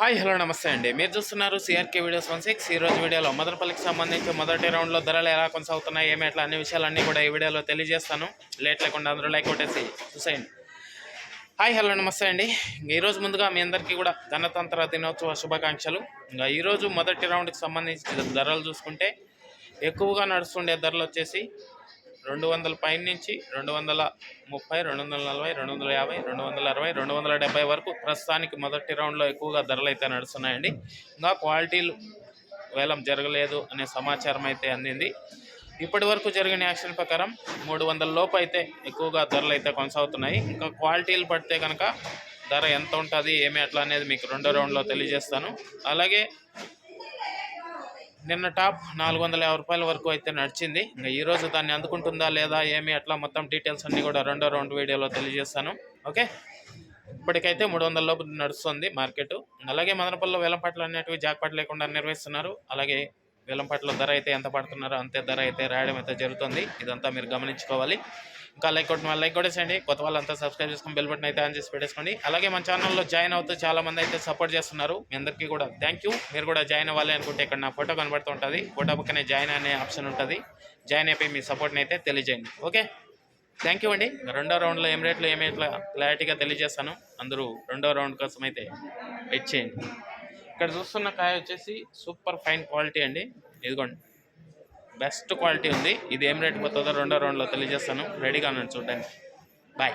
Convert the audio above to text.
Hi hello నమస్తే అండి. మీరు చూస్తున్నారు సిఆర్కే వీడియోస్ 16. ఈరోజు వీడియోలో మదనపల్లికి సంబంధించి మొదటి రౌండ్లో ధరలు ఎలా కొనసాగుతున్నాయి, ఏమి ఎట్లా అన్ని విషయాలన్నీ కూడా ఈ వీడియోలో తెలియజేస్తాను. లేట్ లేకుండా అందరూ లైక్ కొట్టేసి చూసేయండి. హాయ్ హలో నమస్తే అండి. ఈరోజు ముందుగా మీ అందరికీ కూడా గణతంత్ర దినోత్సవ శుభాకాంక్షలు. ఇంకా ఈరోజు మొదటి రౌండ్కి సంబంధించి ధరలు చూసుకుంటే ఎక్కువగా నడుస్తుండే ధరలు వచ్చేసి 200 పైన నుంచి 230, 240, 250, 260, 270 వరకు ప్రస్తుతానికి మొదటి రౌండ్లో ఎక్కువగా ధరలు అయితే నడుస్తున్నాయండి. ఇంకా క్వాలిటీలు వేలం జరగలేదు అనే సమాచారం అయితే అందింది. ఇప్పటి వరకు జరిగిన యాక్షన్ ప్రకారం 300 లోపు అయితే ఎక్కువగా ధరలు అయితే కొనసాగుతున్నాయి. ఇంకా క్వాలిటీలు పడితే కనుక ధర ఎంత ఉంటుంది ఏమి ఎట్లా అనేది మీకు రెండో రౌండ్లో తెలియజేస్తాను. అలాగే నిన్న టాప్ 450 రూపాయల వరకు అయితే నడిచింది. ఇంకా ఈరోజు దాన్ని అందుకుంటుందా లేదా ఏమి అట్లా మొత్తం డీటెయిల్స్ అన్నీ కూడా రెండో రౌండ్ వీడియోలో తెలియజేస్తాను. ఓకే, ఇప్పటికైతే 300 లోపు నడుస్తుంది మార్కెట్. అలాగే మదనపల్లిలో వేలంపాట్లు అనేటివి జాక్పాట్ లేకుండా నిర్వహిస్తున్నారు. అలాగే వేలంపాట్లో ధర అయితే ఎంత పడుతున్నారో అంతే ధర అయితే రాయడం అయితే జరుగుతుంది. ఇదంతా మీరు గమనించుకోవాలి. ఇంకా లైక్ కొట్టేసండి. కొత్త వాళ్ళంతా సబ్స్క్రైబ్ చేసుకుని బెల్ బటన్ అయితే ఆన్ చేసి పెట్టేసుకోండి. అలాగే మన ఛానల్లో జాయిన్ అవుతూ చాలామంది అయితే సపోర్ట్ చేస్తున్నారు. మీ అందరికీ కూడా థ్యాంక్ యూ. మీరు కూడా జాయిన్ అవ్వాలి అనుకుంటే ఇక్కడ నా ఫోటో కనబడుతూ ఉంటుంది. ఫోటో పక్కనే జాయిన్ అనే ఆప్షన్ ఉంటుంది. జాయిన్ అయిపోయి మీ సపోర్ట్ని అయితే తెలియజేయండి. ఓకే, థ్యాంక్ యూ అండి. రెండో రౌండ్లో ఏం రేట్లు ఏమి ఎట్లా క్లారిటీగా తెలియజేస్తాను. అందరూ రెండో రౌండ్ కోసం అయితే వెయిట్ చేయండి. ఇక్కడ చూస్తున్న కాయ వచ్చేసి సూపర్ ఫైన్ క్వాలిటీ అండి. ఇదిగోండి, బెస్ట్ క్వాలిటీ ఉంది. ఇది ఏం రేట్ పోతుందో రెండో రౌండ్లో తెలియజేస్తాను. రెడీగా ఉన్నాను చూడండి. బాయ్.